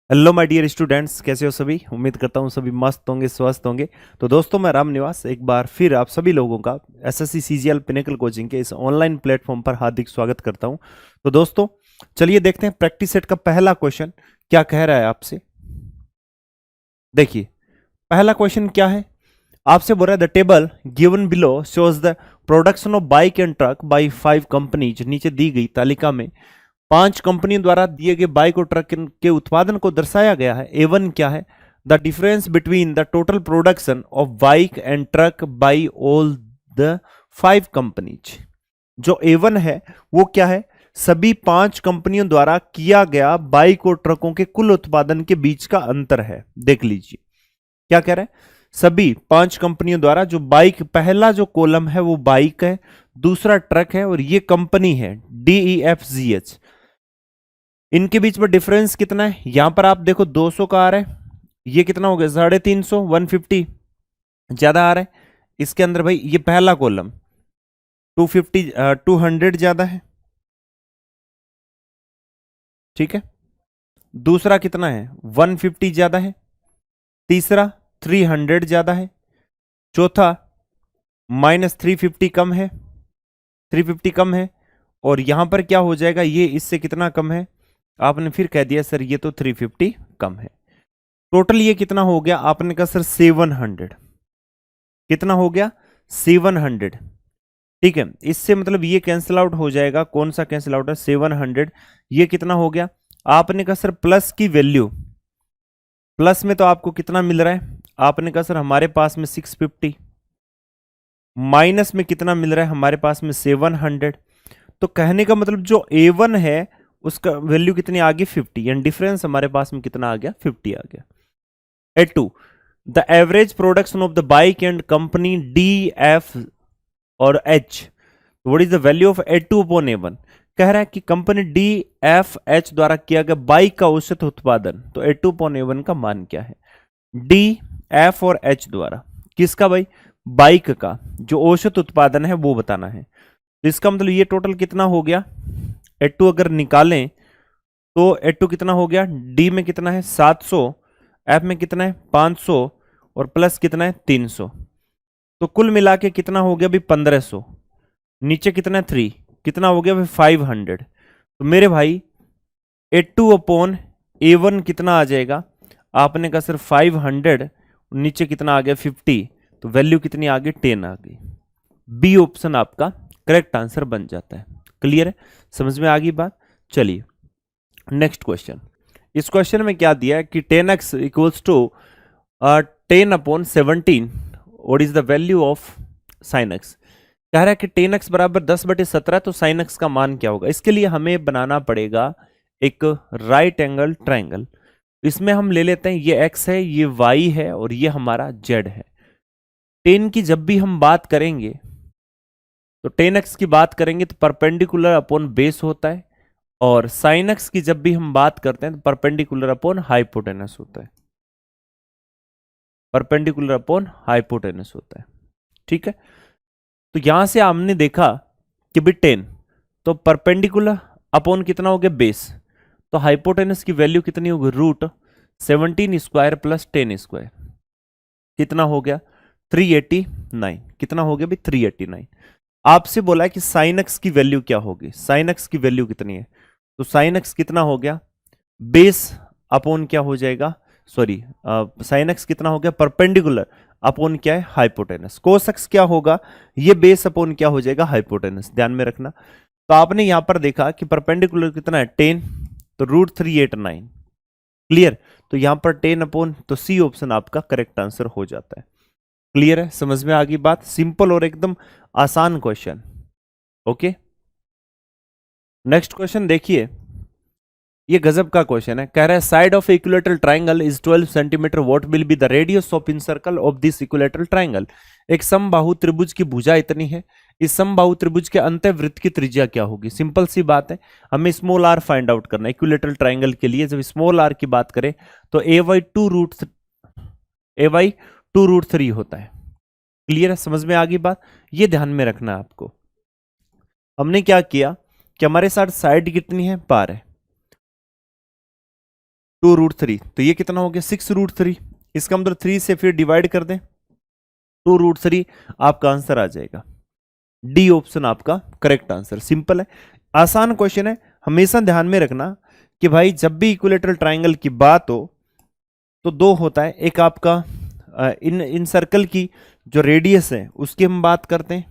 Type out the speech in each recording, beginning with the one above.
Hello my dear students, कैसे हो सभी। उम्मीद करता हूँ सभी मस्त होंगे, स्वस्थ होंगे। तो दोस्तों, मैं राम निवास एक बार फिर आप सभी लोगों का एसएससी सीजीएल पिनेकल कोचिंग के इस ऑनलाइन प्लेटफॉर्म पर हार्दिक स्वागत करता हूँ। तो दोस्तों, चलिए देखते हैं प्रैक्टिस सेट का पहला क्वेश्चन क्या कह रहा है आपसे। देखिए, पहला क्वेश्चन क्या है, आपसे बोल रहा है the table given below shows the production of bike and truck by 5 companies. नीचे दी गई तालिका में 5 कंपनियों द्वारा दिए गए बाइक और ट्रक के उत्पादन को दर्शाया गया है। A1 क्या है, the difference between the total production of bike and truck by all the 5 companies. जो A1 है वो क्या है, सभी 5 कंपनियों द्वारा किया गया बाइक और ट्रकों के कुल उत्पादन के बीच का अंतर है। देख लीजिए क्या कह रहा है, सभी 5 कंपनियों द्वारा जो बाइक, पहला जो कॉलम है वो बाइक है, दूसरा ट्रक है और ये कंपनी है DEFGH। इनके बीच में डिफरेंस कितना है, यहां पर आप देखो 200 का आ रहा है, ये कितना हो गया 350, 150 ज्यादा आ रहा है। इसके अंदर भाई ये पहला कॉलम 250 200 ज्यादा है, ठीक है। दूसरा कितना है 150 ज्यादा है, तीसरा 300 ज्यादा है, चौथा -350 कम है, 350 कम है, और यहां पर क्या हो जाएगा, ये इससे कितना कम है, आपने फिर कह दिया सर ये तो 350 कम है। टोटल ये कितना हो गया, आपने कहा सर 700। कितना हो गया 700, ठीक है। इससे मतलब ये कैंसिल आउट हो जाएगा, कौन सा कैंसिल आउट है 700, ये कितना हो गया। आपने कहा सर प्लस की वैल्यू, प्लस में तो आपको कितना मिल रहा है, आपने कहा सर हमारे पास में 650, माइनस में कितना मिल रहा है हमारे पास में 700। तो कहने का मतलब जो A1 है उसका वैल्यू कितनी आ गई 50, यानी डिफरेंस हमारे पास में कितना आ गया 50 आ गया। A2, the average production of the bike and company DF और H, what is the value of A2 upon A1। कह रहा है कि कंपनी DFH द्वारा किया गया बाइक का औसत उत्पादन, तो A2 अपॉन A1 का मान क्या है। DF और H द्वारा किसका भाई, बाइक का जो औसत उत्पादन है वो बताना है। तो इसका मतलब ये टोटल कितना हो गया, A2 अगर निकालें तो A2 कितना हो गया, D में कितना है 700, F में कितना है 500 और प्लस कितना है 300। तो कुल मिला के कितना हो गया भाई 1500, नीचे कितना है 3, कितना हो गया भाई 500। तो मेरे भाई A2 अपॉन A1 कितना आ जाएगा, आपने कहा सर 500, नीचे कितना आ गया 50, तो वैल्यू कितनी आ गई 10 आ गई। बी ऑप्शन आपका करेक्ट आंसर बन जाता है। क्लियर है, समझ में आ गई बात। चलिए नेक्स्ट क्वेश्चन। इस क्वेश्चन में क्या दिया है कि 10x equals to 10 upon 17, what is the value of sine x. कह रहा है कि 10x बराबर 10/17, तो साइन एक्स का मान क्या होगा। इसके लिए हमें बनाना पड़ेगा एक राइट एंगल ट्राइंगल। इसमें हम ले लेते हैं ये x है, ये y है और ये हमारा z है। 10 की जब भी हम बात करेंगे तो 10x की बात करेंगे तो परपेंडिकुलर अपॉन बेस होता है, और साइन एक्स की जब भी हम बात करते हैं तो परपेंडिकुलर अपॉन हाइपोटेनस होता है, परपेंडिकुलर अपॉन हाइपोटेनस होता है, ठीक है। तो यहां से हमने देखा कि भी 10 तो परपेंडिकुलर अपॉन कितना हो गया बेस, तो हाइपोटेनस की वैल्यू कितनी होगी √17² प्लस 10², कितना हो गया 389। कितना हो गया भाई 389। आपसे बोला है कि साइन एक्स की वैल्यू क्या होगी, साइन एक्स की वैल्यू कितनी है, तो साइन एक्स कितना हो गया बेस अपॉन क्या हो जाएगा, सॉरी साइन एक्स कितना हो गया परपेंडिकुलर अपॉन क्या है हाइपोटेनस। कोस एक्स क्या होगा, ये बेस अपॉन क्या हो जाएगा हाइपोटेनस, ध्यान में रखना। तो आपने यहां पर देखा कि परपेंडिकुलर कितना है 10, तो √389। क्लियर, तो यहां पर 10 अपॉन, तो सी ऑप्शन आपका करेक्ट आंसर हो जाता है। क्लियर है, समझ में आ गई बात। सिंपल और एकदम आसान क्वेश्चन। ओके, नेक्स्ट क्वेश्चन देखिए, ये गजब का क्वेश्चन है। कह रहा है side of equilateral triangle is 12 centimetre, what will be the radius of in circle of this equilateral triangle. एक समबाहु त्रिभुज की भुजा इतनी है, इस समबाहु त्रिभुज के अंतःवृत्त की त्रिज्या क्या होगी। सिंपल सी बात है, हमें स्मॉल आर फाइंड आउट करना है इक्विलेटरल ट्राइंगल के लिए। जब स्मॉल आर की बात करें तो a/2√3 होता है। क्लियर है, समझ में आ गई बात, ये ध्यान में रखना है आपको। हमने क्या किया कि हमारे साथ साइड कितनी है 12 है, 2√3, तो ये कितना हो गया 6√3। इसका मतलब 3 से फिर डिवाइड कर दें, 2√3 आपका आंसर आ जाएगा। डी ऑप्शन आपका करेक्ट आंसर। सिंपल है, आसान क्वेश्चन है। हमेशा ध्यान में रखना कि भाई जब भी इक्विलेटरल ट्राइंगल की बात हो तो दो होता है, एक आपका इन सर्कल की जो रेडियस है उसकी हम बात करते हैं,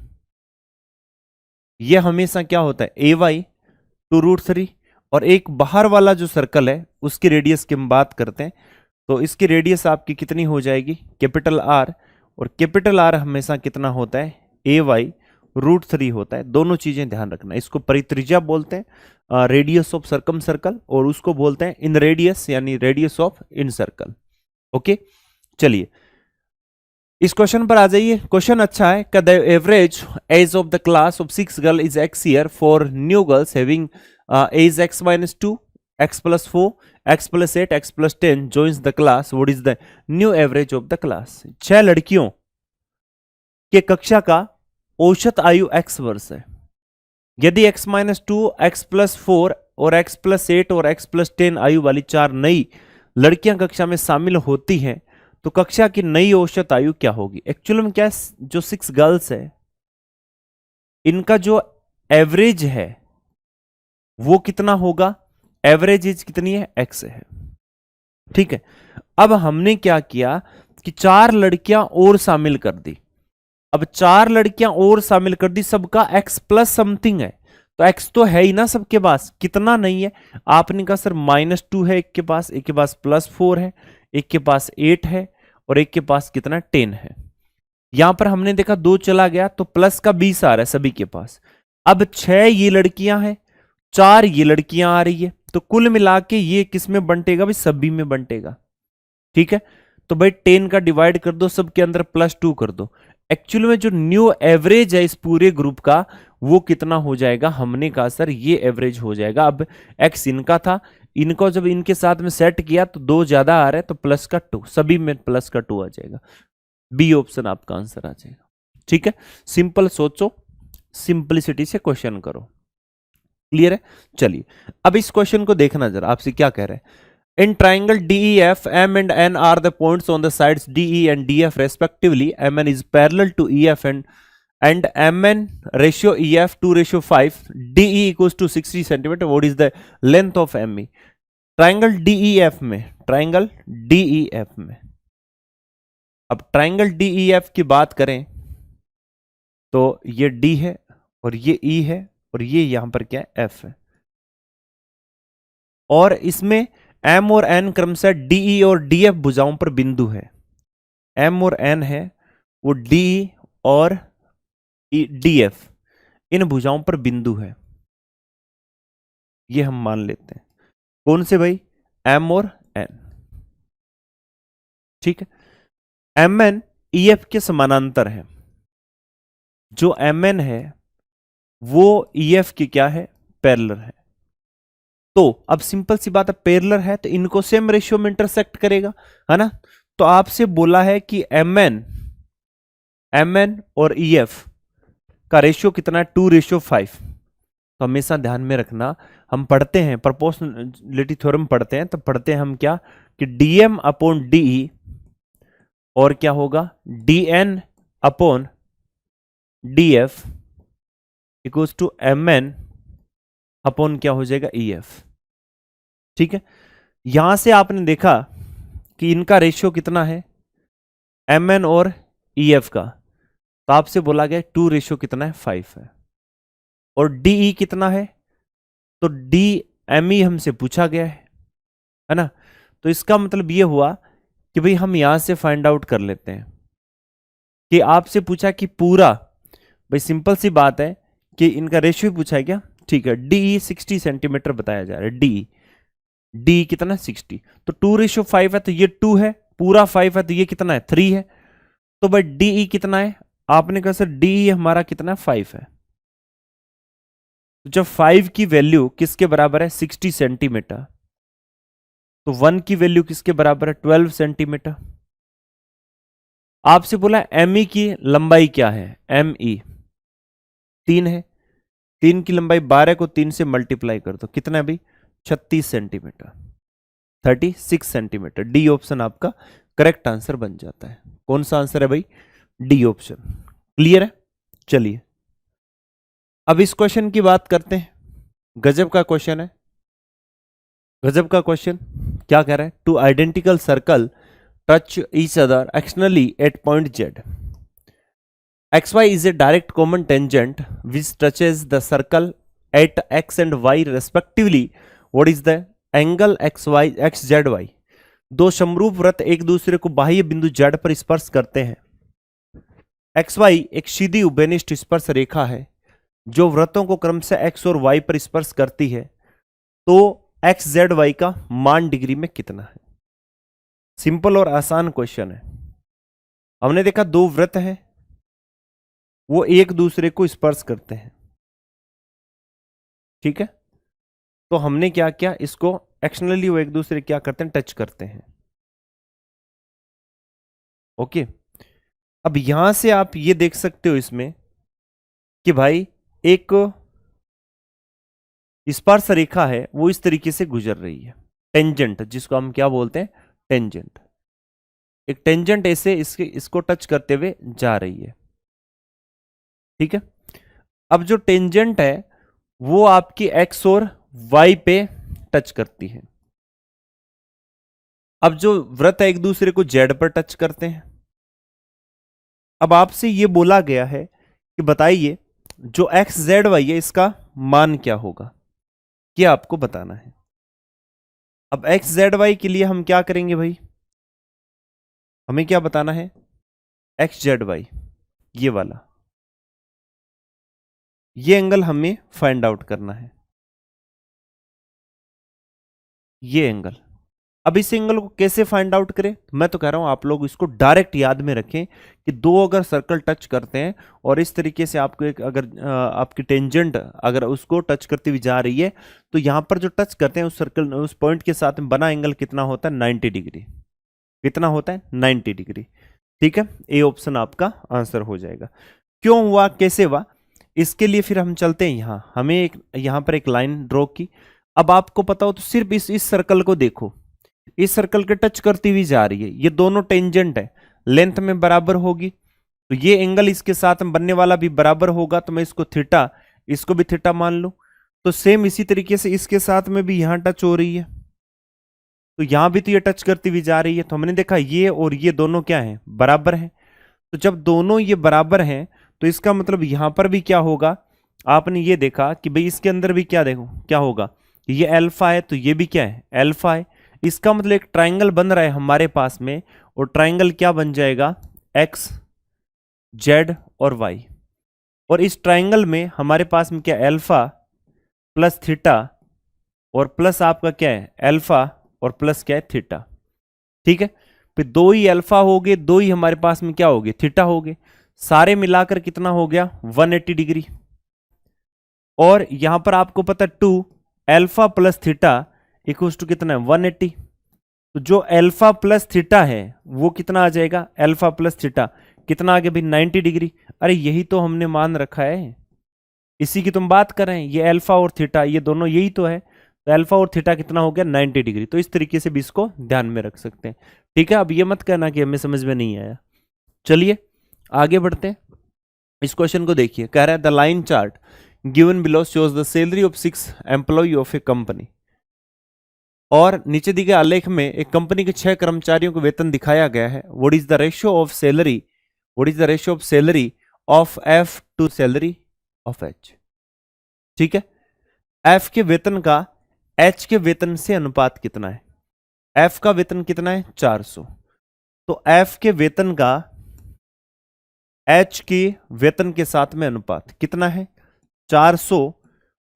यह हमेशा क्या होता है AY 2√3, और एक बाहर वाला जो सर्कल है उसकी रेडियस की हम बात करते हैं, तो इसकी रेडियस आपकी कितनी हो जाएगी कैपिटल R, और कैपिटल R हमेशा कितना होता है AY √3 होता है। दोनों चीजें ध्यान रखना, इसको परित्रिज्या बोलते हैं रेडियस ऑफ सर्कम सर्कल, और उसको बोलते हैं इन रेडियस यानी radius of incircle. Okay, चलिए इस क्वेश्चन पर आ जाइए। क्वेश्चन अच्छा है, the average age of the class of 6 girl is x year four new girls having age x-2, x+4, x+8, x+10 joins the class. What is the new average of the class? 6 लड़कियों के कक्षा का औसत आयु x वर्ष है। यदि x-2, x+4 और x+8 और x+10 आयु वाली 4 नई लड़कियां कक्षा में शामिल होती हैं तो कक्षा की नई औसत आयु क्या होगी। एक्चुअली में क्या, जो 6 गर्ल्स है इनका जो एवरेज है वो कितना होगा, एवरेज एज कितनी है x है। ठीक है, अब हमने क्या किया कि 4 लड़कियां और शामिल कर दी। अब 4 लड़कियां और शामिल कर दी, सबका x प्लस समथिंग है, तो x तो है ही ना सबके पास, कितना नहीं है। आपने कहा सर -2 है एक के पास, एक के पास +4 है, एक के पास 8 है, और एक के पास कितना 10 है। यहां पर हमने देखा 2 चला गया तो प्लस का 20 आ रहा है सभी के पास। अब 6 ये लड़कियां हैं, 4 ये लड़कियां आ रही है, तो कुल मिला के ये किस में बंटेगा भाई, सभी में बंटेगा। ठीक है, तो भाई 10 का डिवाइड कर दो, सबके अंदर +2 कर दो। एक्चुअली में जो न्यू एवरेज है इस पूरे ग्रुप का वो कितना हो जाएगा, हमने कहा सर ये एवरेज हो जाएगा। अब x इनका था, इनको जब इनके साथ में सेट किया तो 2 ज्यादा आ रहा है तो +2, सभी में +2 आ जाएगा। बी ऑप्शन आपका आंसर आ जाएगा। ठीक है, सिंपल सोचो, सिंपलिसिटी से क्वेश्चन करो। क्लियर है, चलिए अब इस क्वेश्चन को देखना जरा, आपसे क्या कह रहे हैं। In triangle DEF, M and N are the points on the sides DE and DF respectively. MN is parallel to EF and MN ratio EF 2:5. DE equals to 60 centimeter. What is the length of ME? Triangle DEF में, triangle DEF में, अब triangle DEF की बात करें तो ये D है और ये E है और ये यहां पर क्या है F है, और इसमें M और N क्रमशः DE और DF भुजाओं पर बिंदु है। M और N है वो DE और DF इन भुजाओं पर बिंदु है, ये हम मान लेते हैं। कौन से भाई, M और N। ठीक है, MN EF के समानांतर है, जो MN है वो EF की क्या है, पैरेलल है। तो अब सिंपल सी बात है, पैरेलल है तो इनको सेम रेशियो में इंटरसेक्ट करेगा, है ना। तो आपसे बोला है कि MN और EF का रेशियो कितना है, 2:5। तो हमेशा ध्यान में रखना, हम पढ़ते हैं प्रोपोर्शनलिटी थ्योरम पढ़ते हैं तो पढ़ते हैं हम क्या कि DM अपॉन DE और क्या होगा DN upon DF equals to MN upon क्या हो जाएगा EF। ठीक है, यहां से आपने देखा कि इनका रेशियो कितना है MN और EF का, तो आपसे बोला गया 2 कितना है 5 है, और DE कितना है तो DME हमसे पूछा गया है ना। तो इसका मतलब ये हुआ कि भाई हम यहां से फाइंड आउट कर लेते हैं कि आपसे पूछा कि पूरा, भाई सिंपल सी बात है कि इनका रेशियो पूछा है क्या। ठीक है, DE 60 सेंटीमीटर बताया जा रहा है, DE कितना 60, तो 2:5 है तो ये 2 है, पूरा 5 है तो ये कितना है 3 है, तो भाई DE कितना है, आपने कहा सर DE हमारा कितना 5 है। तो जब 5 की वैल्यू किसके बराबर है 60 सेंटीमीटर, तो 1 की वैल्यू किसके बराबर है 12 सेंटीमीटर। आपसे बोला ME की लंबाई क्या है, ME 3 है, 3 की लंबाई 12 को 3 से मल्टीप्लाई कर दो, कितना है भाई 36 सेंटीमीटर। 36 सेंटीमीटर। डी ऑप्शन आपका करेक्ट आंसर बन जाता है। कौन सा आंसर है भाई? D option. क्लियर है? चलिए अब इस क्वेश्चन की बात करते हैं। गजब का क्वेश्चन है, गजब का क्वेश्चन। क्या कह रहा है? Two identical circle touch each other externally at point Z, xy is a direct common tangent which touches the circle at x and y respectively. What is the angle xzy? दो समरूप वृत्त एक दूसरे को बाह्य बिंदु z पर स्पर्श करते हैं। xy एक सीधी उभयनिष्ठ स्पर्श रेखा है जो वृत्तों को क्रमशः x और y पर स्पर्श करती है। तो xzy का मान डिग्री में कितना है? सिंपल और आसान क्वेश्चन है। हमने देखा दो वृत्त हैं, वो एक दूसरे को स्पर्श करते हैं, ठीक है। तो हमने क्या किया, इसको एक्सटर्नली वो एक दूसरे क्या करते हैं, टच करते हैं। ओके, अब यहां से आप ये देख सकते हो इसमें कि भाई एक स्पर्श रेखा है वो इस तरीके से गुजर रही है, टेंजेंट, जिसको हम क्या बोलते हैं, टेंजेंट। एक टेंजेंट ऐसे इसको टच करते हुए जा रही है, ठीक है। अब जो टेंजेंट है वो आपकी एक्स और वाई पे टच करती है। अब जो वृत्त एक दूसरे को जेड पर टच करते हैं। अब आपसे ये बोला गया है कि बताइए जो एक्स जेड वाई है इसका मान क्या होगा, ये आपको बताना है। अब एक्स जेड वाई के लिए हम क्या करेंगे भाई, हमें क्या बताना है, एक्स जेड वाई ये वाला, ये एंगल हमें फाइंड आउट करना है, ये एंगल। अब इस एंगल को कैसे फाइंड आउट करें? मैं तो कह रहा हूं आप लोग इसको डायरेक्ट याद में रखें कि दो अगर सर्कल टच करते हैं और इस तरीके से आपको एक अगर आपकी टेंजेंट अगर उसको टच करती हुई जा रही है तो यहां पर जो टच करते हैं उस सर्कल उस पॉइंट के साथ में बना एंगल कितना होता है, 90 डिग्री। कितना होता है, 90 डिग्री। ठीक है, ए ऑप्शन आपका आंसर हो जाएगा। क्यों हुआ, कैसे हुआ, इसके लिए फिर हम चलते हैं यहां। हमें एक यहां पर एक लाइन ड्रॉ की। अब आपको पता हो तो सिर्फ इस सर्कल को देखो, इस सर्कल के टच करती हुई जा रही है, ये दोनों टेंजेंट है, लेंथ में बराबर होगी तो ये एंगल इसके साथ में बनने वाला भी बराबर होगा। तो मैं इसको थीटा, इसको भी थीटा मान लूं। तो सेम इसी तरीके से इसके साथ में भी यहां टच हो रही है, तो यहां भी तो ये टच करती हुई जा रही है। तो हमने देखा ये और ये दोनों क्या है, बराबर है। तो जब दोनों ये बराबर हैं तो इसका मतलब यहां पर भी क्या होगा, आपने ये देखा कि भाई इसके अंदर भी क्या, देखो क्या होगा, ये अल्फा है तो ये भी क्या है, अल्फा है। इसका मतलब एक ट्राइंगल बन रहा है हमारे पास में, और ट्राइंगल क्या बन जाएगा, एक्स जेड और वाई। और इस ट्राइंगल में हमारे पास में क्या, अल्फा प्लस थीटा और प्लस आपका क्या है, अल्फा और प्लस क्या है, थीटा। ठीक है, फिर दो ही अल्फा हो गए, दो ही हमारे पास में क्या हो गए, थीटा हो गए। सारे मिलाकर कितना हो गया, 180 डिग्री। और यहां पर आपको पता 2 alpha plus theta equals to कितना है, 180। तो जो अल्फा प्लस थीटा है वो कितना आ जाएगा, अल्फा प्लस थीटा कितना आ गया भाई, 90 डिग्री। अरे यही तो हमने मान रखा है, इसी की तुम बात कर रहे हैं, ये अल्फा और थीटा ये दोनों यही तो है। तो अल्फा और थीटा कितना हो गया, 90 डिग्री। तो इस तरीके से भी इसको ध्यान में रख सकते हैं। ठीक है, अब ये मत कहना कि हमें समझ में नहीं आया। चलिए आगे बढ़ते हैं। इस क्वेश्चन को देखिए, कह रहा है the line chart given below shows the salary of 6 employ of a company. और नीचे दिए गए आलेख में एक कंपनी के 6 कर्मचारियों को वेतन दिखाया गया है। What is the ratio of salary, what is the ratio of salary of F two salary of H. ठीक है, एफ के वेतन का एच के वेतन से अनुपात कितना है। एफ का वेतन कितना है, 400। तो एफ के वेतन का एच के वेतन के साथ में अनुपात कितना है, 400,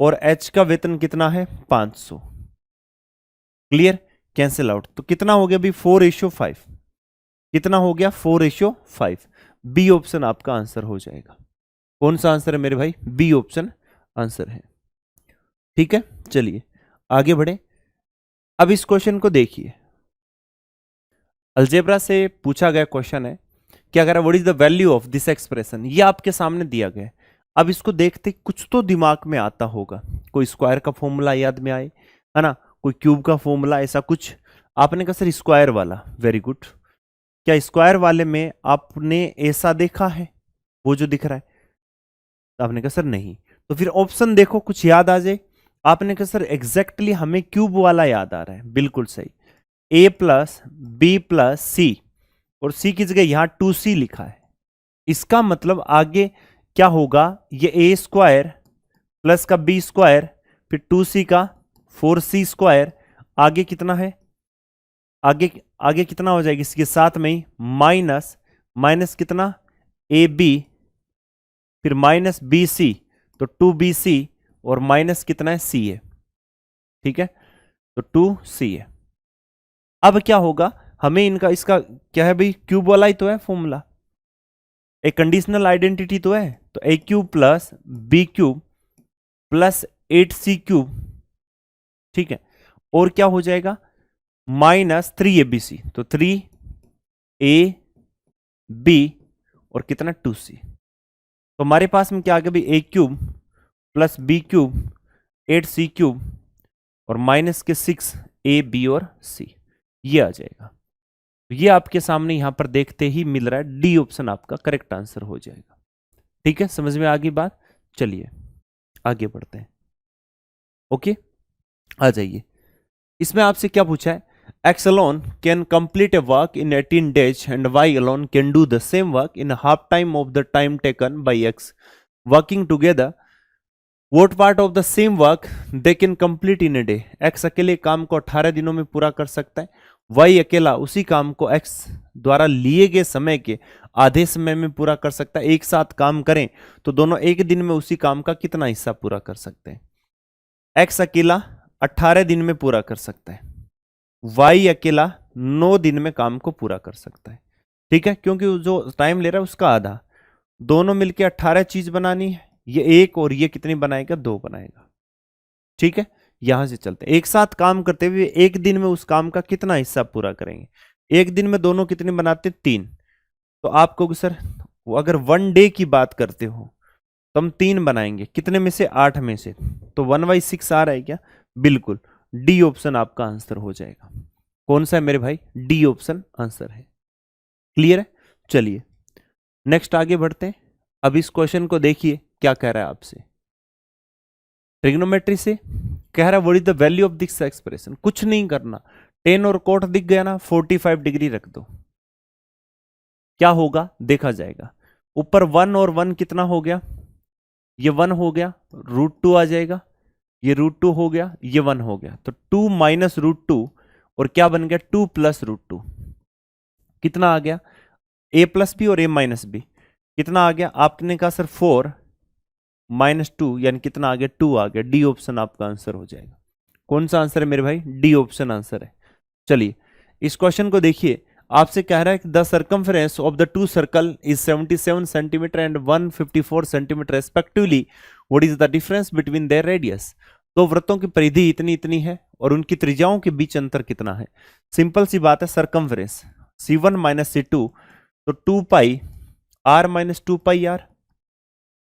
और एच का वेतन कितना है, 500। Clear, cancel out. तो कितना हो गया भी, 4:5। कितना हो गया, 4:5। बी ऑप्शन आपका आंसर हो जाएगा। कौन सा आंसर है मेरे भाई, बी ऑप्शन आंसर है। ठीक है, चलिए आगे बढ़े। अब इस क्वेश्चन को देखिए, अलजेब्रा से पूछा गया क्वेश्चन है। क्या कह रहा है, what is the value of this expression. ये आपके सामने दिया गया है। अब इसको देखते कुछ तो दिमाग में आता होगा, कोई स्क्वायर का फॉर्मूला याद में आए, है ना, कोई क्यूब का फॉर्मूला, ऐसा कुछ आपने कहा सर स्क्वायर वाला, वेरी गुड। क्या स्क्वायर वाले में आपने ऐसा देखा है, वो जो दिख रहा है? तो आपने कहा सर नहीं। तो फिर ऑप्शन देखो, कुछ याद आ जाए। आपने कहा सर एग्जैक्टली हमें क्यूब वाला याद आ रहा है, बिल्कुल सही। a प्लस बी प्लस सी, और c की जगह यहां 2c लिखा है। इसका मतलब आगे क्या होगा, ये a स्क्वायर प्लस का b स्क्वायर, फिर 2c का 4c स्क्वायर, आगे कितना है, आगे आगे कितना हो जाएगा इसके साथ में ही, माइनस माइनस कितना ए बी, फिर माइनस बी सी, तो 2bc, और माइनस कितना है सी है, ठीक है, तो 2c है। अब क्या होगा, हमें इनका इसका क्या है भाई, क्यूब वाला ही तो है फॉर्मूला, एक कंडीशनल आइडेंटिटी तो है, तो a cube plus b cube plus 8c cube, ठीक है, और क्या हो जाएगा माइनस 3abc, तो 3ab और कितना 2c। तो हमारे पास में क्या आ गया भाई, a cube plus b cube 8c cube और माइनस के 6ab और c, ये आ जाएगा। तो ये आपके सामने यहां पर देखते ही मिल रहा है, डी ऑप्शन आपका करेक्ट आंसर हो जाएगा। ठीक है, समझ में आ गई बात? चलिए आगे बढ़ते हैं। ओके, आ जाइए। इसमें आपसे क्या पूछा है, x alone can complete a work in 18 days and y alone can do the same work in half time of the time taken by x working together. What part of the same work they can complete in a day? x अकेले काम को 18 दिनों में पूरा कर सकता है, y अकेला उसी काम को x द्वारा लिए गए समय के आधे समय में पूरा कर सकता है। एक साथ काम करें तो दोनों एक दिन में उसी काम का कितना हिस्सा पूरा कर सकते हैं? x अकेला 18 दिन में पूरा कर सकता है, y अकेला 9 दिन में काम को पूरा कर सकता है। ठीक है, क्योंकि जो टाइम ले रहा है उसका आधा, दोनों मिलके 18 चीज बनानी है, ये एक और ये कितनी बनाएगा, 2 बनाएगा। ठीक है, यहां से चलते हैं, एक साथ काम करते हुए एक दिन में उस काम का कितना हिस्सा पूरा करेंगे। एक दिन में दोनों कितने बनाते, 3। तो आप कहोगे सर अगर 1 डे की बात करते हो तो हम 3 बनाएंगे, कितने में से, 8 में से, तो 1/6 आ रहा है क्या? बिल्कुल, डी ऑप्शन आपका आंसर हो जाएगा। कौन सा है मेरे भाई, डी ऑप्शन आंसर है। क्लियर है? चलिए नेक्स्ट आगे बढ़ते हैं। अब इस क्वेश्चन को देखिए क्या कह रहा है आपसे, ट्रिग्नोमेट्री से कह रहा है what is the value of this expression. कुछ नहीं करना, 10 और कोट दिख गया ना, 45 डिग्री रख दो, क्या होगा देखा जाएगा। ऊपर 1 और 1 कितना हो गया, ये 1 हो गया, √2 आ जाएगा, ये √2 हो गया, ये 1 हो गया, तो 2 माइनस √2 और क्या बन गया, 2 प्लस √2, कितना आ गया, a प्लस बी और a माइनस बी, कितना आ गया, आपने कहा सर 4 माइनस 2 यानी कितना आ गया, 2 आ गया। डी ऑप्शन आपका आंसर हो जाएगा। कौन सा आंसर है मेरे भाई, डी ऑप्शन आंसर है। चलिए इस क्वेश्चन को देखिए, आपसे कह रहा है कि the circumference of the 2 circle is 77 centimetre and 154 centimetre respectively, what is the difference between their radius. दो वृत्तों की परिधि इतनी इतनी है और उनकी त्रिज्याओं के बीच अंतर कितना है। सिंपल सी बात है, सर्कमफरेंस C1 माइनस C2, तो 2 पाई R माइनस 2 पाई R।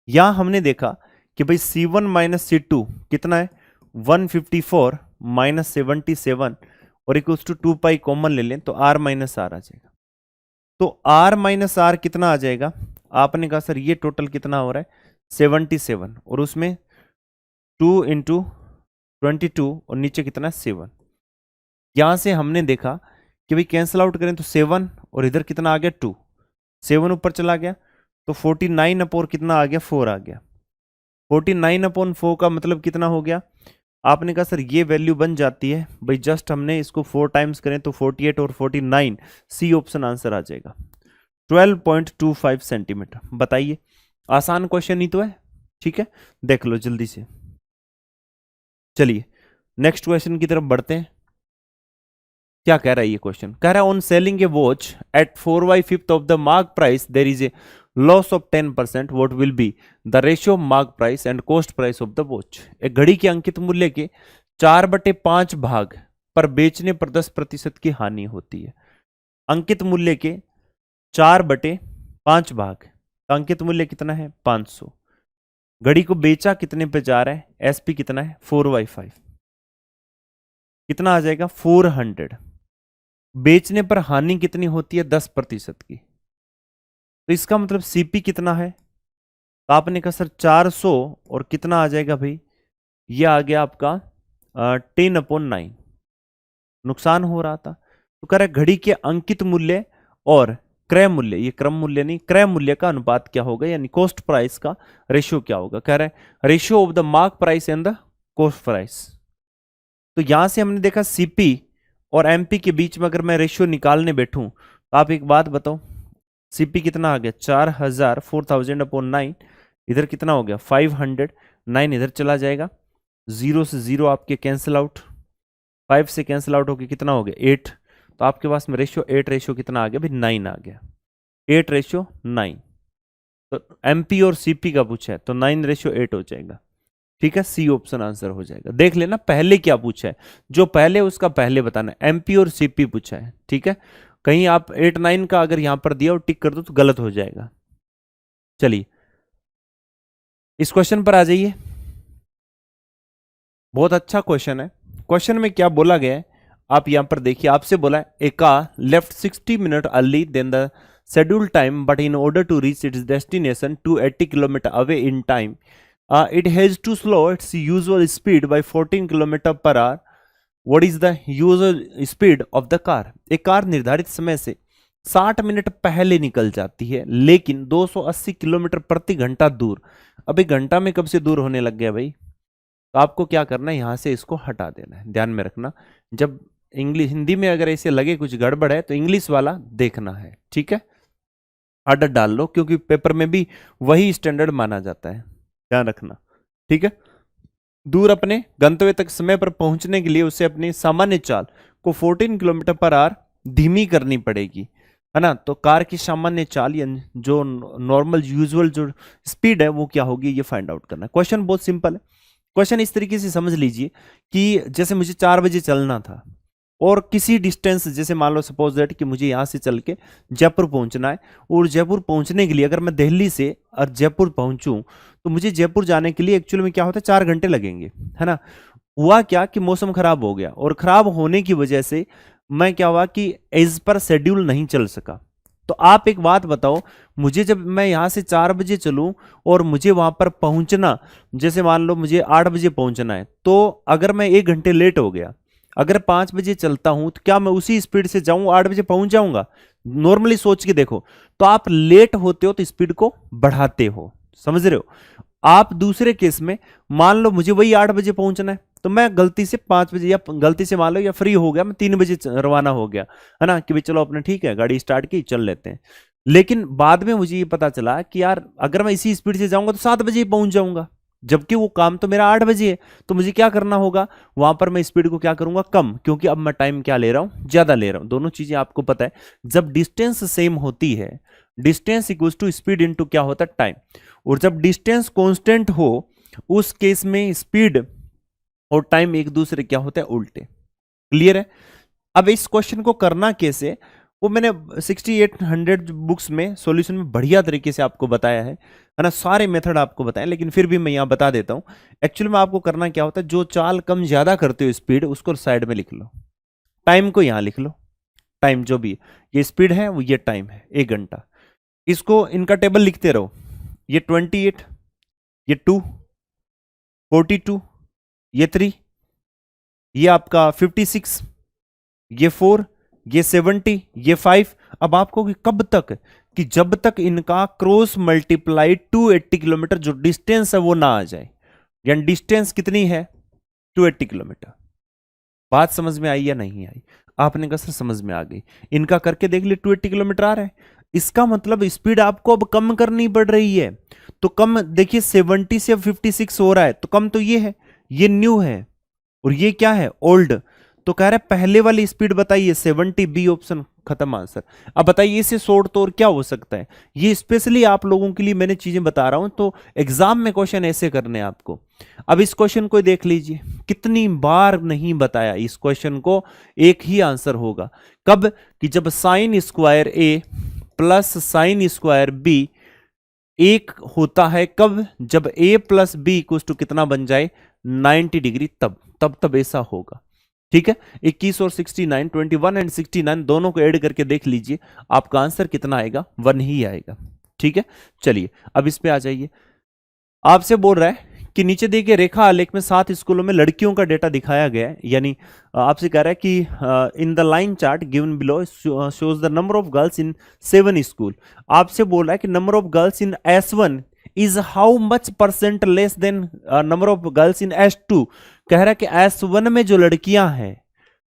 यहां हमने देखा कि भाई C1 माइनस C2 कितना है, 154 माइनस 77 और इक्वल्स टू 2 पाई कॉमन ले लें तो R माइनस R आ जाएगा। तो R माइनस R कितना आ जाएगा, आपने कहा सर ये टोटल कितना हो रहा है, 77 और उसमें 2 इंटू 22 और नीचे कितना है 7। यहां से हमने देखा कि भाई कैंसिल आउट करें तो 7 और इधर कितना आ गया 2, 7 ऊपर चला गया तो 49 अपॉन कितना आ गया 4 आ गया। 49 अपॉन 4 का मतलब कितना हो गया, आपने कहा सर ये वैल्यू बन जाती है भाई, जस्ट हमने इसको 4 टाइम्स करें तो 48 और 49, सी ऑप्शन आंसर आ जाएगा 12.25 सेंटीमीटर। बताइए आसान क्वेश्चन ही तो है, ठीक है, देख लो जल्दी से। चलिए नेक्स्ट क्वेश्चन की तरफ बढ़ते हैं। क्या कह रहा है ये क्वेश्चन, कह रहा है on selling a watch at 4/5 of the mark price there is a loss of 10%, what will be the ratio of mark price and cost price of the watch. एक घड़ी के अंकित मूल्य के 4/5 भाग पर बेचने पर 10% की हानि होती है। अंकित मूल्य के 4/5 भाग, अंकित मूल्य कितना है 500, घड़ी को बेचा कितने पे जा रहा है, एसपी कितना है 4/5, कितना आ जाएगा 400। बेचने पर हानि कितनी होती है? 10% की। तो इसका मतलब सीपी कितना है? तो आपने कहा सर 400 और कितना आ जाएगा भाई? ये आ गया आपका 10/9। नुकसान हो रहा था तो कह रहा है घड़ी के अंकित मूल्य और क्रय मूल्य, ये क्रम मूल्य नहीं, क्रय मूल्य का अनुपात क्या होगा, यानी कॉस्ट प्राइस का रेशियो क्या होगा। कह रहा है ratio of the mark price and the cost price. तो यहां से हमने देखा सीपी और एमपी के बीच में अगर मैं रेशियो निकालने बैठूं तो आप एक बात बताओ, सीपी कितना आ गया? 4000, 4000/9। इधर कितना हो गया? 500। 9 इधर चला जाएगा, 0 से 0 आपके कैंसिल आउट, 5 से कैंसिल आउट होके कितना हो गया? 8। तो आपके पास में रेशियो 8 रेशियो कितना आ गया भाई? 9 आ गया। 8/9। तो एमपी और सीपी का पूछा है तो 9/8 हो जाएगा। ठीक है, सी ऑप्शन आंसर हो जाएगा। देख लेना पहले क्या पूछा है, जो पहले उसका पहले बताना। एमपी और सीपी पूछा है, ठीक है। कहीं आप 8 9 का अगर यहां पर दिया और टिक कर दो तो गलत हो जाएगा। चलिए इस क्वेश्चन पर आ जाइए। बहुत अच्छा क्वेश्चन है। क्वेश्चन में क्या बोला गया है आप यहां पर देखिए। आपसे बोला है a car left 60 minute early then the scheduled time but in order to reach its destination 280 km away in time it has to slow its usual speed by 14 km per hour. What is the usual speed of the car? एक car निर्धारित समय से 60 minute पहले निकल जाती है लेकिन 280 kilometre प्रति घंटा दूर। अभी घंटा में कब से दूर होने लग गया भाई? तो आपको क्या करना है, यहां से इसको हटा देना है। ध्यान में रखना, जब इंग्लिश हिंदी में अगर ऐसे लगे कुछ गड़बड़ है तो इंग्लिश वाला देखना है, ठीक है। आदत डाल लो क्योंकि पेपर में भी वही स्टैंडर्ड माना जाता है, ध्यान रखना, ठीक है। दूर अपने गंतव्य तक समय पर पहुंचने के लिए उसे अपनी सामान्य चाल को 14 किलोमीटर पर आवर धीमी करनी पड़ेगी, है ना। तो कार की सामान्य चाल या जो नॉर्मल यूजुअल जो स्पीड है वो क्या होगी, ये फाइंड आउट करना है। क्वेश्चन बहुत सिंपल है। क्वेश्चन इस तरीके से समझ लीजिए कि जैसे मुझे 4 बजे चलना था और किसी डिस्टेंस, जैसे मान लो सपोज दैट कि मुझे यहां से चल के जयपुर पहुंचना है और जयपुर पहुंचने के लिए अगर मैं दिल्ली से और जयपुर पहुंचूं तो मुझे जयपुर जाने के लिए एक्चुअली में क्या होता है 4 घंटे लगेंगे, है ना। हुआ क्या कि मौसम खराब हो गया और खराब होने की वजह से मैं क्या हुआ कि एज पर शेड्यूल नहीं चल सका। तो आप एक बात बताओ, मुझे जब मैं यहां से 4 बजे चलूं और मुझे वहां पर पहुंचना, जैसे मान लो मुझे 8 बजे पहुंचना है, तो अगर मैं 1 घंटे लेट हो गया, अगर 5 बजे चलता हूं तो क्या मैं उसी स्पीड से जाऊं 8 बजे पहुंच जाऊंगा? नॉर्मली सोच के देखो, तो आप लेट होते हो तो स्पीड को बढ़ाते हो, समझ रहे हो। आप दूसरे केस में मान लो मुझे वही 8 बजे पहुंचना है तो मैं गलती से 5 बजे, या गलती से मान लो या फ्री हो गया मैं 3 बजे रवाना हो गया, है ना, कि भाई चलो अपने ठीक है गाड़ी स्टार्ट की चल लेते हैं। लेकिन बाद में मुझे ये पता चला कि यार अगर मैं इसी स्पीड से जाऊंगा तो 7 बजे ही पहुंच जाऊंगा, जबकि वो काम तो मेरा 8 बजे है। तो मुझे क्या करना होगा, वहां पर मैं स्पीड को क्या करूंगा, कम, क्योंकि अब मैं टाइम क्या ले रहा हूं, ज्यादा ले रहा हूं। दोनों चीजें आपको पता है, जब डिस्टेंस सेम होती है, distance equals to speed into क्या होता है, टाइम। और जब डिस्टेंस कांस्टेंट हो उस केस में स्पीड और टाइम एक दूसरे क्या होते हैं, उल्टे। क्लियर है। अब इस क्वेश्चन को करना कैसे, वो मैंने 6800 बुक्स में सॉल्यूशन में बढ़िया तरीके से आपको बताया है ना, सारे मेथड आपको बताए, लेकिन फिर भी मैं यहां बता देता हूं। एक्चुअली में आपको करना क्या होता है, जो चाल कम ज्यादा करते हो स्पीड, उसको साइड में लिख लो, टाइम को यहां लिख लो। टाइम जो भी ये स्पीड है वो ये टाइम है 1 घंटा। इसको इनका टेबल लिखते रहो, ये 28, ये 2, 42, ये 3, ये आपका 56, ये 4, ये 70, ये 5। अब आपको कि कब तक, कि जब तक इनका क्रॉस मल्टीप्लाई 280 किलोमीटर जो डिस्टेंस है वो ना आ जाए। यानी डिस्टेंस कितनी है, 280 किलोमीटर। बात समझ में आई या नहीं आई? आपने कहा सर समझ में आ गई। इनका करके देख लिए 280 किलोमीटर आ रहा है, इसका मतलब स्पीड आपको अब कम करनी पड़ रही है। तो कम देखिए 70 से 56 हो रहा है, तो कम तो ये है, ये न्यू है और ये क्या है, ओल्ड। तो कह रहा है पहले वाली स्पीड बताइए 70, बी ऑप्शन, खत्म आंसर। अब बताइए इससे शॉर्ट तो और क्या हो सकता है। ये स्पेशली आप लोगों के लिए मैंने चीजें बता रहा हूं, तो एग्जाम में क्वेश्चन ऐसे करने हैं आपको। अब इस क्वेश्चन को देख लीजिए, कितनी बार नहीं बताया इस क्वेश्चन को, एक ही आंसर होगा। कब, कि जब sine square A plus sine square B एक होता है, कब, जब a plus B equal to कितना बन जाए, 90 डिग्री, तब ऐसा होगा। ठीक है, 21 और 69, 21 एंड 69 दोनों को ऐड करके देख लीजिए, आपका आंसर कितना आएगा, 1 ही आएगा। ठीक है, चलिए अब इस पे आ जाइए। आपसे बोल रहा है कि नीचे दिए गए रेखा आलेख में 7 स्कूलों में लड़कियों का डेटा दिखाया गया है, यानी आपसे कह रहा है कि in the line chart given below shows the number of girls in 7 school. आपसे बोल रहा है कि number of girls in S1 is how much percent less than number of girls in S2। कह रहा है कि S1 में जो लड़कियां हैं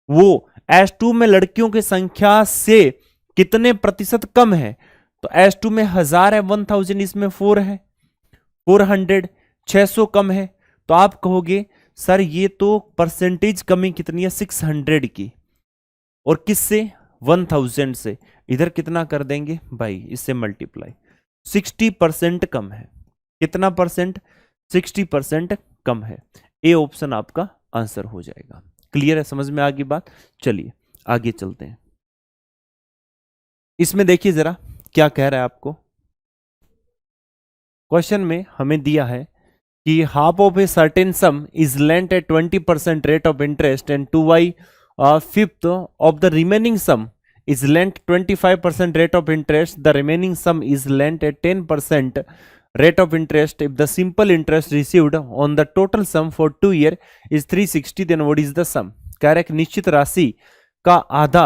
वो S2 में लड़कियों की संख्या से कितने प्रतिशत कम है। तो S2 में 1000 है, 1000, इसमें 4 है, 400, 600 कम है। तो आप कहोगे सर ये तो परसेंटेज कमी कितनी है, 600 की, और किससे, 1000 से। इधर कितना कर देंगे भाई, इससे मल्टीप्लाई, 60% कम है। कितना परसेंट, 60% कम है। ए ऑप्शन आपका आंसर हो जाएगा। क्लियर है, समझ में आ गई बात। चलिए आगे चलते हैं। इसमें देखिए जरा क्या कह रहा है आपको। क्वेश्चन में हमें दिया है कि half of a certain sum is lent at 20% rate of interest and 2y fifth of the remaining sum is lent 25% rate of interest. The remaining sum is lent at 10% rate of interest. If the simple interest received on the total sum for 2 years is 360, then what is the sum? कह रहा है कि निश्चित राशि का आधा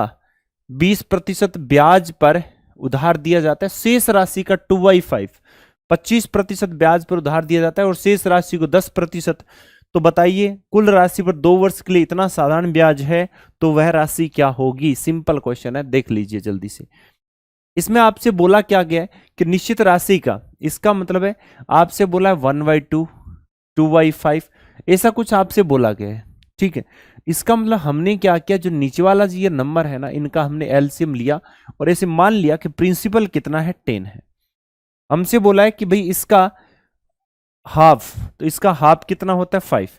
20% ब्याज पर उधार दिया जाता है, शेष राशि का 2/5 25% ब्याज पर उधार दिया जाता है और शेष राशि को 10%। तो बताइए कुल राशि पर 2 वर्ष के लिए इतना साधारण ब्याज है, तो वह राशि क्या होगी। सिंपल क्वेश्चन है, देख लीजिए जल्दी से। इसमें आपसे बोला क्या गया है कि निश्चित राशि का, इसका मतलब है आपसे बोला है 1/2, 2/5, ऐसा कुछ आपसे बोला गया है। ठीक है, इसका मतलब हमने क्या किया, जो नीचे वाला जो ये नंबर है ना, इनका हमने एलसीएम लिया और ऐसे मान लिया कि प्रिंसिपल कितना है, 10 है। हमसे बोला है कि भाई इसका हाफ, तो इसका हाफ कितना होता है, 5,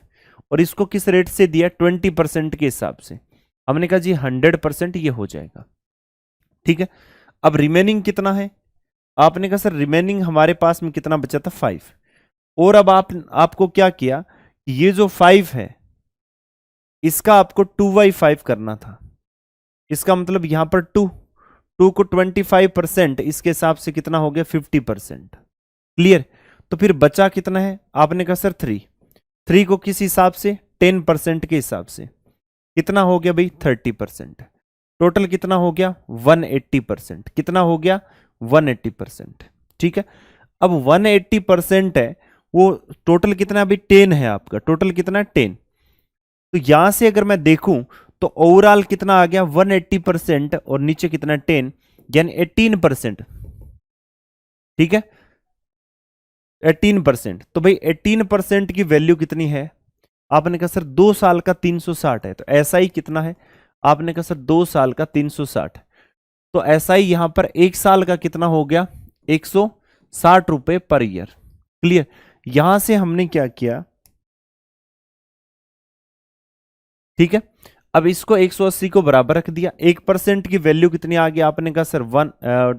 और इसको किस रेट से दिया, 20% के हिसाब से। हमने कहा जी 100% ये हो जाएगा। ठीक है, अब रिमेनिंग कितना है, आपने कहा सर रिमेनिंग हमारे पास में कितना बचा था, 5। और अब आपको क्या किया, ये जो 5 है इसका आपको 2/5 करना था। इसका मतलब यहां पर 2 को 25%, इसके हिसाब से कितना हो गया, 50%। क्लियर। तो फिर बचा कितना है, आपने कहा सर 3 को किस हिसाब से, 10% के हिसाब से कितना हो गया भाई, 30%। टोटल कितना हो गया, 180%। कितना हो गया, 180%। ठीक है, अब 180% है, वो टोटल कितना अभी 10 है आपका, टोटल कितना है 10। तो यहां से अगर मैं देखूं तो ओवरऑल कितना आ गया, 180% और नीचे कितना 10, यानी 18%। ठीक है, 18%। तो भाई 18% की वैल्यू कितनी है, आपने कहा सर 2 साल का 360 है, तो ऐसा ही कितना है, आपने कहा सर 2 साल का 360। तो ऐसा ही यहां पर 1 साल का कितना हो गया, 160 रुपए पर ईयर। क्लियर। यहां से हमने क्या किया, ठीक है, अब इसको 180 को बराबर रख दिया। 1% की वैल्यू कितनी आ गई, आपने कहा सर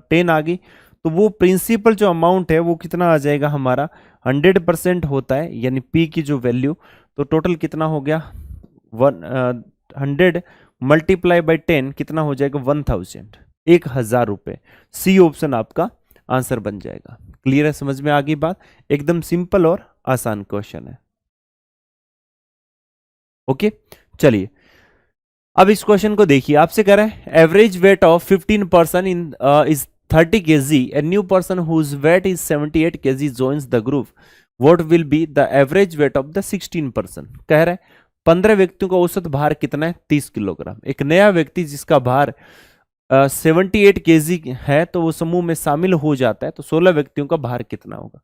10 आ गई। तो वो प्रिंसिपल जो अमाउंट है वो कितना आ जाएगा हमारा, 100% होता है, यानी पी की जो वैल्यू। तो टोटल कितना हो गया, 100 मल्टीप्लाई बाई 10 कितना हो जाएगा, 1000, 1000 रुपए। सी ऑप्शन आपका आंसर बन जाएगा। क्लियर है, समझ में आ गई बात। एकदम सिंपल और आसान क्वेश्चन है। ओके, चलिए अब इस क्वेश्चन को देखिए। आपसे कह रहा है average weight of 15 person in is 30 kg, a new person whose weight is 78 kg joins the group. What will be the average weight of the 16 person? कह रहा है 15 व्यक्तियों का औसत भार कितना है, 30 किलोग्राम। एक नया व्यक्ति जिसका भार 78 kg है, तो वो समूह में शामिल हो जाता है, तो 16 व्यक्तियों का भार कितना होगा।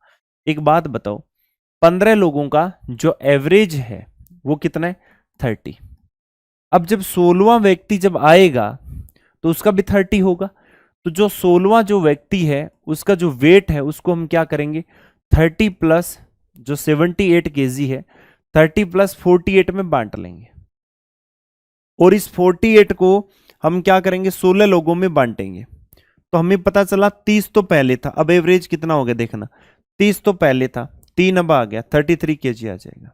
एक बात बताओ, 15 लोगों का जो एवरेज है वो कितना है, 30। अब जब 16वां व्यक्ति जब आएगा तो उसका भी 30 होगा। तो जो 16वां जो व्यक्ति है उसका जो वेट है उसको हम क्या करेंगे, 30 प्लस जो 78 kg है, 30 प्लस 48 में बांट लेंगे। और इस 48 को हम क्या करेंगे, 16 लोगों में बांटेंगे। तो हमें पता चला 30 तो पहले था, अब एवरेज कितना हो गया देखना, 30 तो पहले था, 3 अब आ गया, 33 kg आ जाएगा।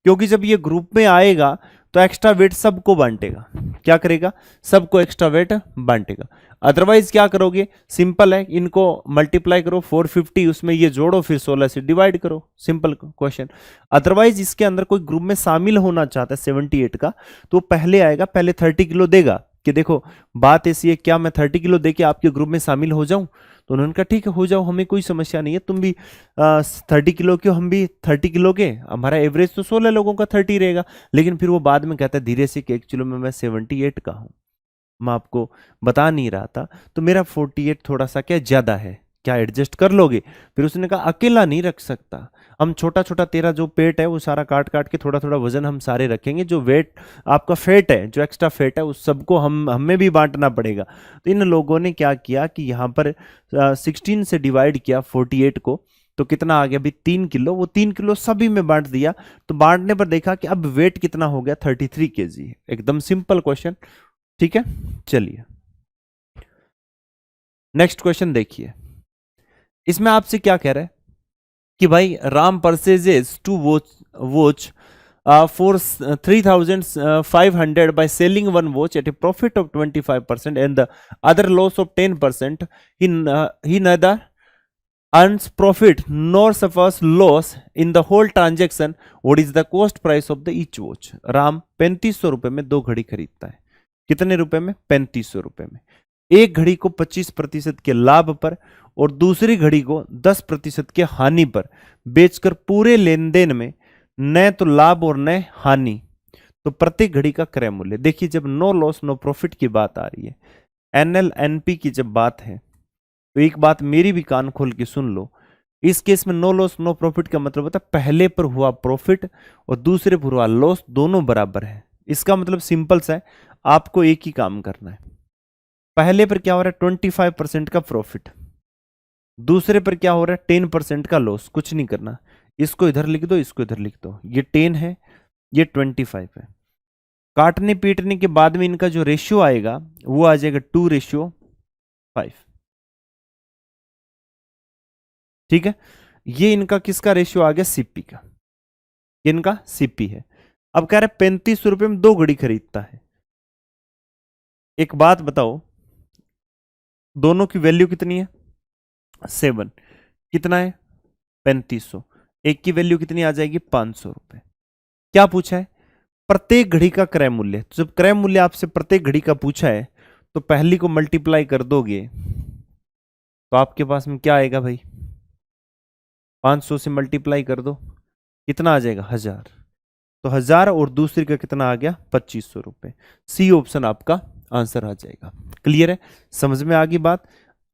क्योंकि जब ये ग्रुप में आएगा तो एक्स्ट्रा वेट सबको बांटेगा। क्या करेगा? सबको एक्स्ट्रा वेट बांटेगा। अदरवाइज क्या करोगे? सिंपल है, इनको मल्टीप्लाई करो 450, उसमें ये जोड़ो, फिर 16 से डिवाइड करो, सिंपल क्वेश्चन। अदरवाइज इसके अंदर कोई ग्रुप में शामिल होना चाहता है 78 का, तो पहले आएगा, पहले 30 किलो देगा कि देखो बात ऐसी है, क्या मैं 30 किलो देके आपके ग्रुप में शामिल हो जाऊं? तो उन्होंने कहा ठीक है हो जाओ, हमें कोई समस्या नहीं है, तुम भी 30 किलो के, हम भी 30 किलो के, हमारा एवरेज तो 16 लोगों का 30 रहेगा। लेकिन फिर वो बाद में कहता है धीरे से कि एक्चुअली में मैं 78 का हूं, मैं आपको बता नहीं रहा था, तो मेरा 48 थोड़ा सा क्या ज्यादा है, क्या एडजस्ट कर लोगे? फिर उसने कहा अकेला नहीं रख सकता, हम छोटा छोटा तेरा जो पेट है वो सारा काट काट के थोड़ा थोड़ा वजन हम सारे रखेंगे, जो वेट आपका फेट है, जो एक्स्ट्रा फेट है, उस सबको हमें भी बांटना पड़ेगा। तो इन लोगों ने क्या किया कि यहाँ पर 16 से डिवाइड किया 48 को, तो कितना आ गया अभी 3 किलो, वो 3 किलो सभी में बांट दिया। तो बांटने पर देखा कि अब वेट कितना हो गया, 33 kg। एकदम सिंपल क्वेश्चन, ठीक है। चलिए नेक्स्ट क्वेश्चन देखिए, इसमें आपसे क्या कह रहा है कि भाई Ram purchases two watch for 3,500 by selling one watch at a profit of 25% and the other loss of 10%. He neither earns profit nor suffers loss in the whole transaction. What is the cost price of the each watch? Ram 3500 रुपए में दो घड़ी खरीदता है। कितने रुपए में? 3500 रुपए में। एक घड़ी को 25% के लाभ पर और दूसरी घड़ी को 10% के हानि पर बेचकर पूरे लेन देन में न तो लाभ और न हानि, तो प्रत्येक घड़ी का क्रय मूल्य। देखिए जब नो लॉस नो प्रॉफिट की बात आ रही है, NLNP की जब बात है, तो एक बात मेरी भी कान खोल के सुन लो, इस केस में नो लॉस नो प्रॉफिट का मतलब होता है पहले पर हुआ प्रॉफिट और दूसरे पर हुआ लॉस दोनों बराबर है। इसका मतलब सिंपल सा है, आपको एक ही काम करना है। पहले पर क्या हो रहा है 25% का प्रॉफिट, दूसरे पर क्या हो रहा है 10% का लॉस। कुछ नहीं करना, इसको इधर लिख दो, इसको इधर लिख दो, ये 10 है, ये 25 है। काटने पीटने के बाद में इनका जो रेशियो आएगा वो आ जाएगा 2:5। ठीक है, ये इनका किसका रेशियो आ गया? सीपी का, इनका सीपी है। अब कह रहे 3500 रुपए में दो घड़ी खरीदता है। एक बात बताओ, दोनों की वैल्यू कितनी है? 7। कितना है? 3500। एक की वैल्यू कितनी आ जाएगी? 500 रुपए। क्या पूछा है? प्रत्येक घड़ी का क्रय मूल्य। तो जब क्रय मूल्य आपसे प्रत्येक घड़ी का पूछा है, तो पहली को मल्टीप्लाई कर दोगे तो आपके पास में क्या आएगा भाई? 500 से मल्टीप्लाई कर दो, कितना आ जाएगा? 1000। तो 1000 और दूसरी का कितना आ गया? 2500 रुपए। सी ऑप्शन आपका आंसर आ जाएगा। क्लियर है? समझ में आ गई बात?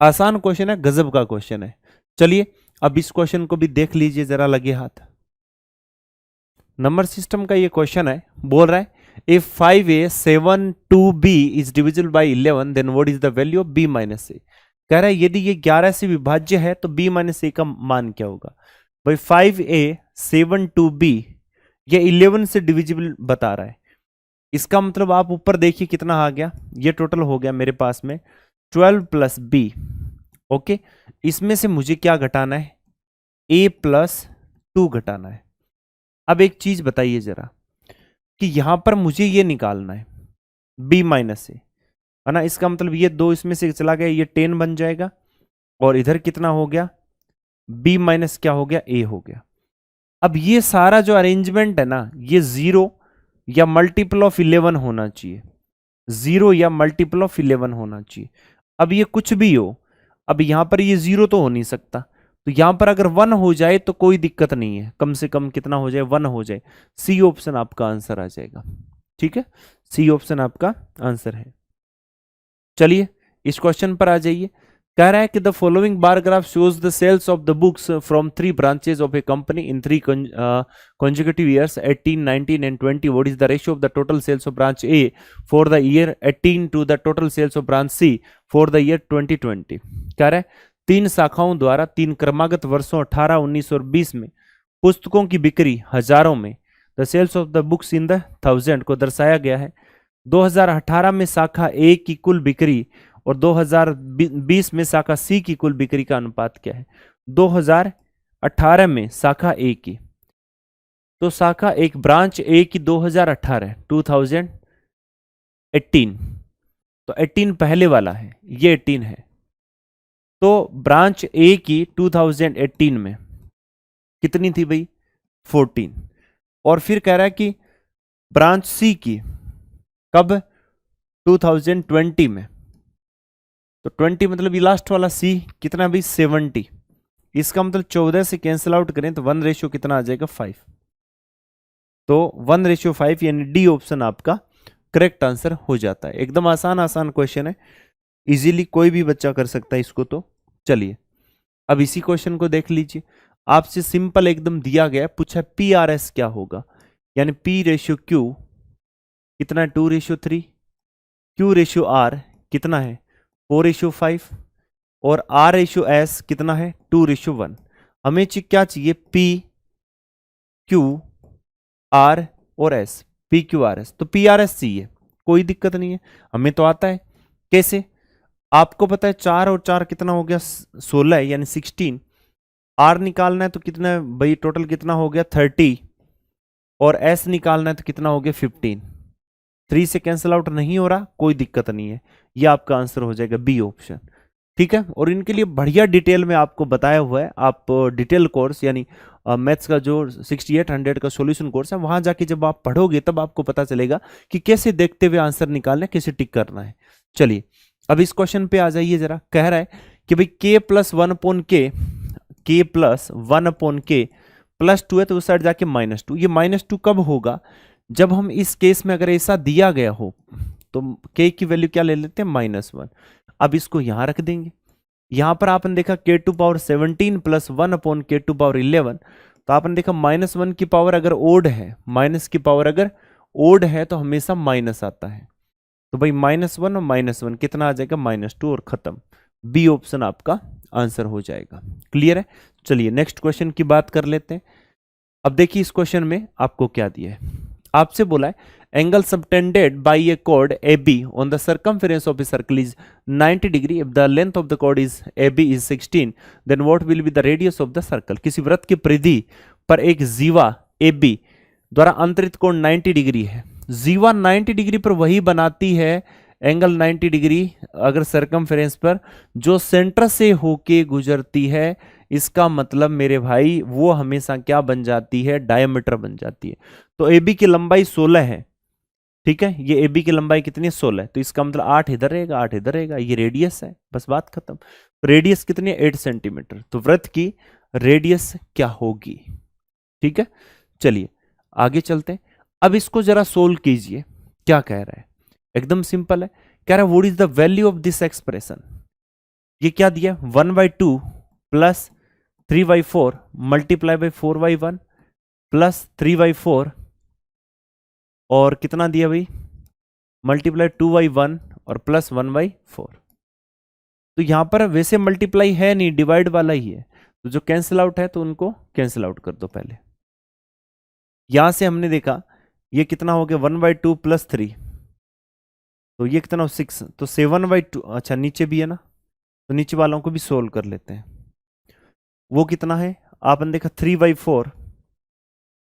आसान क्वेश्चन है, गजब का क्वेश्चन है। चलिए अब इस क्वेश्चन को भी देख लीजिए जरा, लगे हाथ। नंबर सिस्टम का ये क्वेश्चन है, बोल रहा है if 5a 7 b is divisible by 11 then what is the value of b minus a। कह रहा है यदि ये 11 से विभाज्य है तो b minus a का मान क्या होगा? भाई 5a 7 ये 11 से डिविजिबल बता रहा है, इसका मतलब आप ऊपर देखिए कितना आ गया, ये टोटल हो गया मेरे पास में 12 प्लस b। ओके, इसमें से मुझे क्या घटाना है? a प्लस 2 घटाना है। अब एक चीज बताइए जरा कि यहां पर मुझे ये निकालना है b माइनस ए, है ना। इसका मतलब ये 2 इसमें से चला गया, ये 10 बन जाएगा, और इधर कितना हो गया? b माइनस क्या हो गया? a हो गया। अब ये सारा जो अरेंजमेंट है ना, ये 0 या मल्टीपल ऑफ 11 होना चाहिए, 0 या मल्टीपल ऑफ 11 होना चाहिए। अब ये कुछ भी हो, अब यहां पर ये 0 तो हो नहीं सकता, तो यहां पर अगर 1 हो जाए तो कोई दिक्कत नहीं है, कम से कम कितना हो जाए? 1 हो जाए। सी ऑप्शन आपका आंसर आ जाएगा। ठीक है, सी ऑप्शन आपका आंसर है। चलिए इस क्वेश्चन पर आ जाइए। कह रहा है कि the following bar graph shows the sales of the books from 3 branches of a company in 3 consecutive years 18, 19 and 20। What is the ratio of the total sales of branch A for the year 18 to the total sales of branch C for the year 2020। कह रहा है 3 शाखाओं द्वारा 3 क्रमागत वर्षों 18, 19 और 20 में पुस्तकों की बिक्री हजारों में, the sales of the books in the 1000 को दर्शाया गया है। 2018 में शाखा ए की कुल बिक्री और 2020 में शाखा सी की कुल बिक्री का अनुपात क्या है? 2018 में शाखा ए की तो शाखा एक ब्रांच ए की 2018 2018, तो 18 पहले वाला है, ये 18 है। तो ब्रांच ए की 2018 में कितनी थी भाई? 14। और फिर कह रहा है कि ब्रांच सी की कब? 2020 में। तो 20 मतलब ये लास्ट वाला सी कितना भाई? 70। इसका मतलब 14 से कैंसिल आउट करें तो 1 रेशियो कितना आ जाएगा? 5। तो 1 रेशियो 5 यानी डी ऑप्शन आपका करेक्ट आंसर हो जाता है। एकदम आसान आसान क्वेश्चन है, इजीली कोई भी बच्चा कर सकता है इसको। तो चलिए अब इसी क्वेश्चन को देख लीजिए। आपसे सिंपल एकदम दिया गया, पूछा पी आर एस क्या होगा, यानी पी रेशियो क्यू कितना है? 2:3। क्यू रेशियो आर कितना है? 4:5। और आर रेशियो एस कितना है? 2:1। हमें क्या चाहिए? पी क्यू आर और S, P Q R S. तो पी आर एस चाहिए, कोई दिक्कत नहीं है, हमें तो आता है। कैसे? आपको पता है 4 और 4 कितना हो गया? 16 है, यानी 16। आर निकालना है तो कितना है भाई? टोटल कितना हो गया? 30। और एस निकालना है तो कितना हो गया? 15। 3 से कैंसिल आउट नहीं हो रहा, कोई दिक्कत नहीं है, ये आपका आंसर हो जाएगा बी ऑप्शन। ठीक है, और इनके लिए बढ़िया डिटेल में आपको बताया हुआ है। आप डिटेल कोर्स यानी मैथ्स का जो 6800 का सॉल्यूशन कोर्स है, वहां जाके जब आप पढ़ोगे तब आपको पता चलेगा कि कैसे देखते हुए आंसर निकालना है, कैसे टिक करना है। चलिए अब इस क्वेश्चन पे आ जाइए जरा। कह रहा है कि भाई k plus 1/k, k plus 1/k plus 2 है तो उस साइड जाके -2। ये -2 कब होगा? जब हम इस केस में अगर ऐसा दिया गया हो तो k की वैल्यू क्या ले लेते हैं? -1। अब इसको यहां रख देंगे। यहां पर आपने देखा k⁻17 प्लस 1/k⁻11, तो आपने देखा -1 की पावर अगर ओड है, माइनस की पावर अगर ओड है तो हमेशा माइनस आता है। तो भाई -1 और -1 कितना आ जाएगा? -2 और खत्म। बी ऑप्शन आपका आंसर हो जाएगा। क्लियर है? चलिए नेक्स्ट क्वेश्चन की बात कर लेते हैं। अब देखिए इस क्वेश्चन में आपको क्या दिया है। आपसे बोला है angle subtended bye A chord AB on the circumference of a circle is 90 degree if the length of the chord is AB is 16, then what will be the radius of the circle? किसी वृत्त की परिधि पर एक जीवा AB द्वारा अंतरित कोण 90 डिग्री है। जीवा 90 डिग्री पर वही बनाती है एंगल 90 डिग्री अगर सरकमफेरेंस पर जो सेंटर से होके गुजरती है। इसका मतलब मेरे भाई वो हमेशा क्या बन जाती है? डायमीटर बन जाती है। तो AB की लंबाई 16 है, ठीक है, ये AB की लंबाई कितनी है? 16। तो इसका मतलब 8 इधर रहेगा, 8 इधर रहेगा, ये रेडियस है, बस बात खत्म। तो रेडियस कितनी है? 8 सेंटीमीटर। तो वृत्त की रेडियस क्या होगी? ठीक है, चलिए आगे चलते हैं। अब इसको जरा सोल्व कीजिए। क्या कह रहा है? एकदम सिंपल है, कह रहा है what is the value of this expression. ये क्या दिया? 1/2 प्लस 3/4 मल्टीप्लाई बाई 4/1 प्लस 3/4 और कितना दिया भाई? मल्टीप्लाई 2/1 और प्लस 1/4। तो यहां पर वैसे मल्टीप्लाई है नहीं, डिवाइड वाला ही है, तो जो कैंसिल आउट है तो उनको कैंसिल आउट कर दो पहले। यहां से हमने देखा ये कितना हो गया? 1/2 प्लस 3, तो ये कितना? 6। तो 7/2, अच्छा नीचे भी है ना, तो नीचे वालों को भी सोल्व कर लेते हैं। वो कितना है? आपने देखा 3/4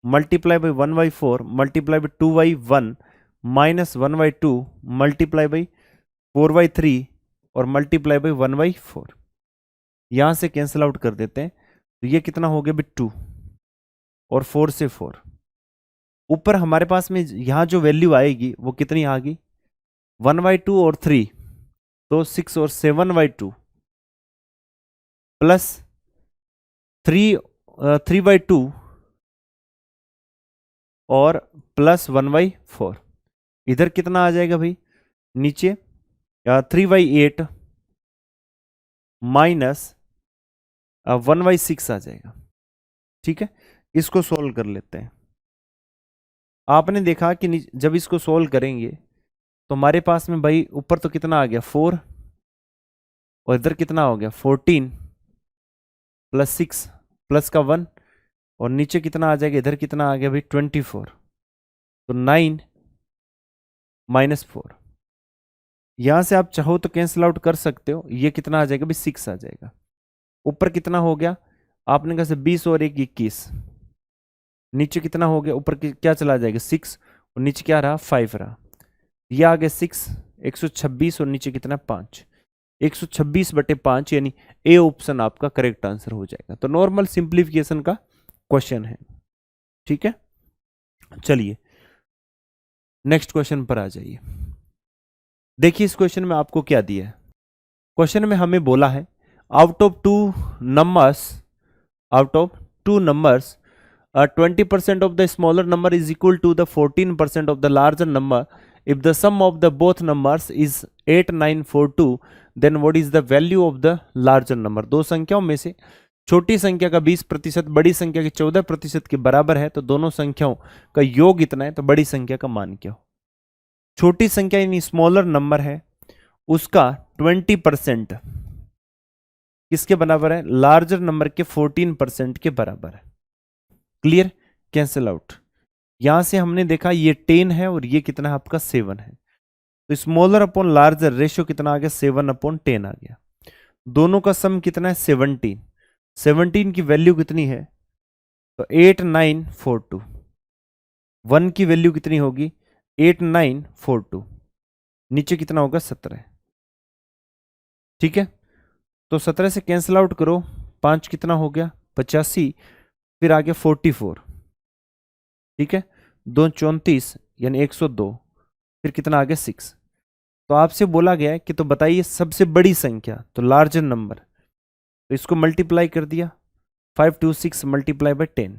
multiply by 1/4 multiply by 2/1 minus 1/2 multiply by 4/3 और मल्टीप्लाई बाई 1/4। यहां से कैंसिल आउट कर देते हैं, तो ये कितना हो गया? 2 और 4 से 4। ऊपर हमारे पास में यहां जो वैल्यू आएगी वो कितनी आ गई? 1/2 और 3, तो 6 और 7/2 प्लस 3/2 और प्लस 1/4। इधर कितना आ जाएगा भाई? नीचे 3/8 माइनस 1/6 आ जाएगा। ठीक है, इसको सोल्व कर लेते हैं। आपने देखा कि जब इसको सोल्व करेंगे तो हमारे पास में भाई ऊपर तो कितना आ गया? 4 और इधर कितना हो गया? 14 प्लस 6 प्लस का 1 और नीचे कितना आ जाएगा? इधर कितना आ गया भाई? 24। तो 9 माइनस 4। यहां से आप चाहो तो कैंसिल आउट कर सकते हो। ये कितना आ जाएगा भाई? 6 आ जाएगा। ऊपर कितना हो गया? आपने कहा 20 और 1 21, नीचे कितना हो गया, ऊपर क्या चला जाएगा 6 और नीचे क्या रहा 5 रहा, ये आ गया 6 126 और नीचे कितना 5, 126/5 यानी ए ऑप्शन आपका करेक्ट आंसर हो जाएगा। तो नॉर्मल सिंप्लीफिकेशन का क्वेश्चन है, ठीक है। चलिए नेक्स्ट क्वेश्चन पर आ जाइए। देखिए इस क्वेश्चन में आपको क्या दिया है। क्वेश्चन में हमें बोला है out of two numbers 20% of the smaller number is equal to the 14% of the larger number. If the sum of the both numbers is 8942, then what is the value of the larger number? दो संख्याओं में से छोटी संख्या का 20% बड़ी संख्या के 14% के बराबर है, तो दोनों संख्याओं का योग इतना है, तो बड़ी संख्या का मान क्या हो। छोटी संख्या यानी स्मॉलर नंबर है, उसका 20% किसके बराबर है, लार्जर नंबर के 14% के बराबर है। Clear, cancel out. यहां से हमने देखा ये 10 है और ये कितना है आपका 7 है, तो स्मॉलर अपॉन लार्जर रेशियो कितना आ गया 7/10 आ गया। दोनों का सम कितना है 17 की वैल्यू कितनी है, तो 8942। 1 की वैल्यू कितनी होगी 8942, नीचे कितना होगा 17, ठीक है। तो 17 से कैंसिल आउट करो, 5 कितना हो गया 85, फिर आगे 44, ठीक है, 2 34 यानी 102, फिर कितना आ गया 6। तो आपसे बोला गया है कि तो बताइए सबसे बड़ी संख्या, तो लार्जर नंबर, तो इसको मल्टीप्लाई कर दिया 526 मल्टीप्लाई बाय 10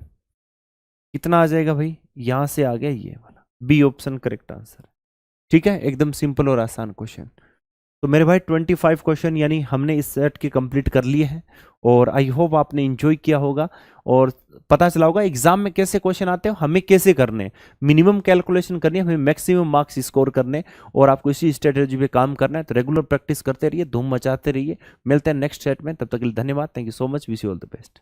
कितना आ जाएगा भाई, यहां से आ गया ये वाला बी ऑप्शन करेक्ट आंसर, ठीक है। एकदम सिंपल और आसान क्वेश्चन। तो मेरे भाई 25 क्वेश्चन यानी हमने इस सेट के कंप्लीट कर लिए हैं, और आई होप आपने एंजॉय किया होगा और पता चला होगा एग्जाम में कैसे क्वेश्चन आते हैं, हमें कैसे करने, मिनिमम कैलकुलेशन करनी है, हमें मैक्सिमम मार्क्स स्कोर करने, और आपको इसी स्ट्रेटेजी पे काम करना है। तो रेगुलर प्रैक्टिस करते रहिए, धूम मचाते रहिए। मिलते हैं नेक्स्ट सेट में, तब तक के लिए धन्यवाद। Thank you so much, wish you all the best.